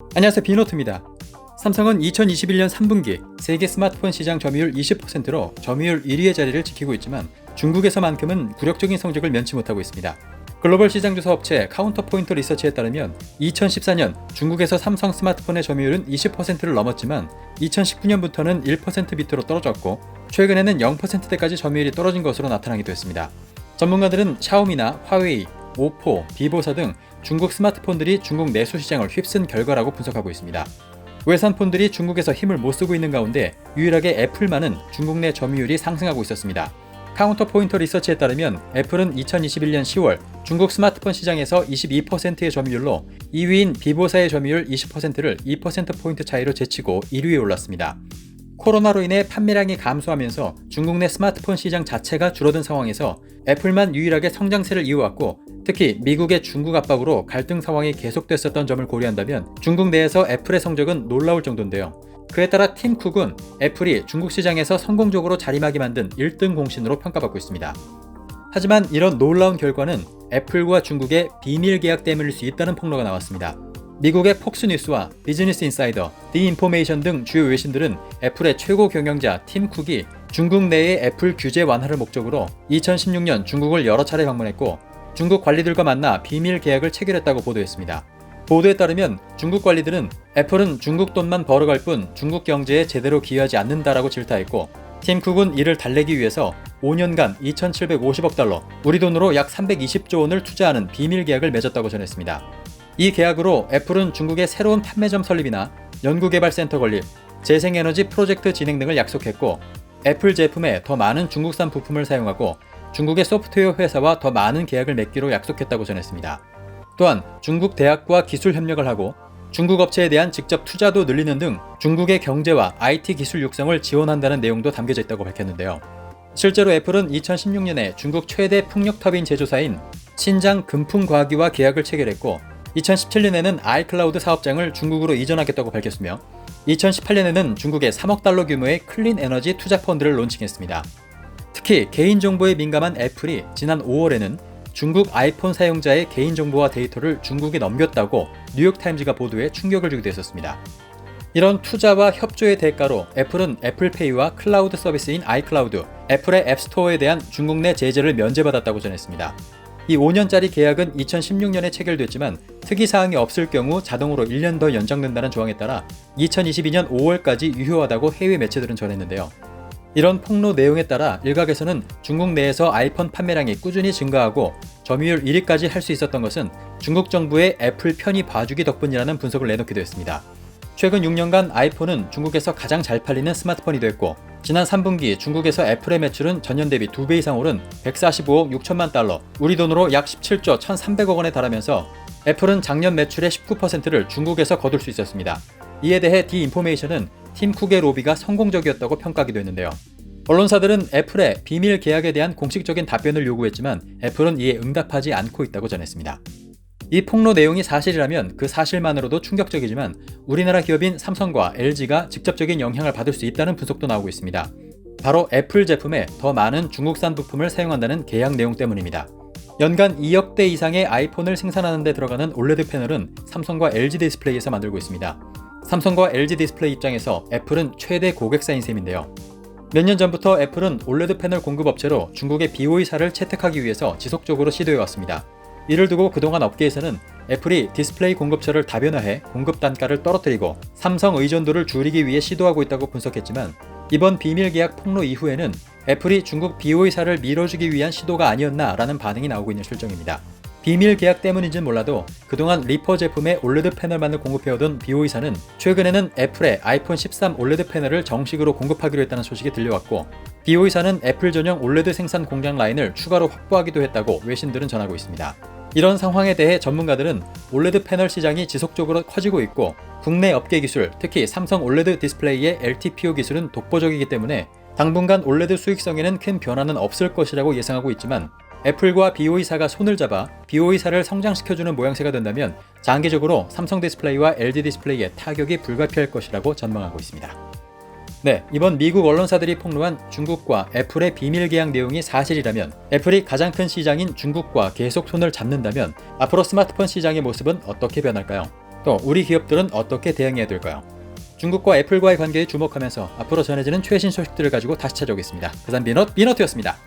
안녕하세요, 비노트입니다. 삼성은 2021년 3분기 세계 스마트폰 시장 점유율 20%로 점유율 1위의 자리를 지키고 있지만 중국에서만큼은 굴욕적인 성적을 면치 못하고 있습니다. 글로벌 시장조사 업체 카운터포인트 리서치에 따르면 2014년 중국에서 삼성 스마트폰의 점유율은 20%를 넘었지만 2019년부터는 1% 밑으로 떨어졌고 최근에는 0%대까지 점유율이 떨어진 것으로 나타나기도 했습니다. 전문가들은 샤오미나 화웨이, 오포, 비보사 등 중국 스마트폰들이 중국 내수 시장을 휩쓴 결과라고 분석하고 있습니다. 외산 폰들이 중국에서 힘을 못 쓰고 있는 가운데 유일하게 애플만은 중국 내 점유율이 상승하고 있었습니다. 카운터포인트 리서치에 따르면 애플은 2021년 10월 중국 스마트폰 시장에서 22%의 점유율로 2위인 비보사의 점유율 20%를 2%포인트 차이로 제치고 1위에 올랐습니다. 코로나로 인해 판매량이 감소하면서 중국 내 스마트폰 시장 자체가 줄어든 상황에서 애플만 유일하게 성장세를 이어왔고 특히 미국의 중국 압박으로 갈등 상황이 계속됐었던 점을 고려한다면 중국 내에서 애플의 성적은 놀라울 정도인데요. 그에 따라 팀 쿡은 애플이 중국 시장에서 성공적으로 자리매김 만든 1등 공신으로 평가받고 있습니다. 하지만 이런 놀라운 결과는 애플과 중국의 비밀 계약 때문일 수 있다는 폭로가 나왔습니다. 미국의 폭스뉴스와 비즈니스 인사이더, 디인포메이션 등 주요 외신들은 애플의 최고 경영자 팀 쿡이 중국 내의 애플 규제 완화를 목적으로 2016년 중국을 여러 차례 방문했고 중국 관리들과 만나 비밀 계약을 체결했다고 보도했습니다. 보도에 따르면 중국 관리들은 애플은 중국 돈만 벌어갈 뿐 중국 경제에 제대로 기여하지 않는다라고 질타했고 팀 쿡은 이를 달래기 위해서 5년간 2,750억 달러, 우리 돈으로 약 320조 원을 투자하는 비밀 계약을 맺었다고 전했습니다. 이 계약으로 애플은 중국의 새로운 판매점 설립이나 연구개발센터 건립, 재생에너지 프로젝트 진행 등을 약속했고 애플 제품에 더 많은 중국산 부품을 사용하고 중국의 소프트웨어 회사와 더 많은 계약을 맺기로 약속했다고 전했습니다. 또한 중국 대학과 기술 협력을 하고 중국 업체에 대한 직접 투자도 늘리는 등 중국의 경제와 IT 기술 육성을 지원한다는 내용도 담겨져 있다고 밝혔는데요. 실제로 애플은 2016년에 중국 최대 풍력 터빈 제조사인 신장 금풍과기와 계약을 체결했고 2017년에는 아이클라우드 사업장을 중국으로 이전하겠다고 밝혔으며 2018년에는 중국에 3억 달러 규모의 클린 에너지 투자 펀드를 론칭했습니다. 특히 개인정보에 민감한 애플이 지난 5월에는 중국 아이폰 사용자의 개인정보와 데이터를 중국에 넘겼다고 뉴욕타임즈가 보도해 충격을 주기도 했었습니다. 이런 투자와 협조의 대가로 애플은 애플페이와 클라우드 서비스인 아이클라우드, 애플의 앱스토어에 대한 중국 내 제재를 면제받았다고 전했습니다. 이 5년짜리 계약은 2016년에 체결됐지만 특이사항이 없을 경우 자동으로 1년 더 연장된다는 조항에 따라 2022년 5월까지 유효하다고 해외 매체들은 전했는데요. 이런 폭로 내용에 따라 일각에서는 중국 내에서 아이폰 판매량이 꾸준히 증가하고 점유율 1위까지 할 수 있었던 것은 중국 정부의 애플 편의 봐주기 덕분이라는 분석을 내놓기도 했습니다. 최근 6년간 아이폰은 중국에서 가장 잘 팔리는 스마트폰이 됐고 지난 3분기 중국에서 애플의 매출은 전년 대비 2배 이상 오른 145억 6천만 달러, 우리 돈으로 약 17조 1,300억 원에 달하면서 애플은 작년 매출의 19%를 중국에서 거둘 수 있었습니다. 이에 대해 디인포메이션은 팀 쿡의 로비가 성공적이었다고 평가하기도 했는데요. 언론사들은 애플의 비밀 계약에 대한 공식적인 답변을 요구했지만 애플은 이에 응답하지 않고 있다고 전했습니다. 이 폭로 내용이 사실이라면 그 사실만으로도 충격적이지만 우리나라 기업인 삼성과 LG가 직접적인 영향을 받을 수 있다는 분석도 나오고 있습니다. 바로 애플 제품에 더 많은 중국산 부품을 사용한다는 계약 내용 때문입니다. 연간 2억 대 이상의 아이폰을 생산하는 데 들어가는 올레드 패널은 삼성과 LG 디스플레이에서 만들고 있습니다. 삼성과 LG 디스플레이 입장에서 애플은 최대 고객사인 셈인데요. 몇 년 전부터 애플은 올레드 패널 공급업체로 중국의 BOE사를 채택하기 위해서 지속적으로 시도해왔습니다. 이를 두고 그동안 업계에서는 애플이 디스플레이 공급처를 다변화해 공급 단가를 떨어뜨리고 삼성 의존도를 줄이기 위해 시도하고 있다고 분석했지만 이번 비밀 계약 폭로 이후에는 애플이 중국 BOE사를 밀어주기 위한 시도가 아니었나라는 반응이 나오고 있는 실정입니다. 비밀 계약 때문인지는 몰라도 그동안 리퍼 제품의 올레드 패널만을 공급해오던 BOE사는 최근에는 애플의 아이폰 13 올레드 패널을 정식으로 공급하기로 했다는 소식이 들려왔고 BOE사는 애플 전용 올레드 생산 공장 라인을 추가로 확보하기도 했다고 외신들은 전하고 있습니다. 이런 상황에 대해 전문가들은 올레드 패널 시장이 지속적으로 커지고 있고 국내 업계 기술, 특히 삼성 올레드 디스플레이의 LTPO 기술은 독보적이기 때문에 당분간 올레드 수익성에는 큰 변화는 없을 것이라고 예상하고 있지만 애플과 BOE사가 손을 잡아 BOE사를 성장시켜주는 모양새가 된다면 장기적으로 삼성 디스플레이와 LG 디스플레이의 타격이 불가피할 것이라고 전망하고 있습니다. 네, 이번 미국 언론사들이 폭로한 중국과 애플의 비밀 계약 내용이 사실이라면 애플이 가장 큰 시장인 중국과 계속 손을 잡는다면 앞으로 스마트폰 시장의 모습은 어떻게 변할까요? 또 우리 기업들은 어떻게 대응해야 될까요? 중국과 애플과의 관계에 주목하면서 앞으로 전해지는 최신 소식들을 가지고 다시 찾아오겠습니다. 그산 비너트였습니다.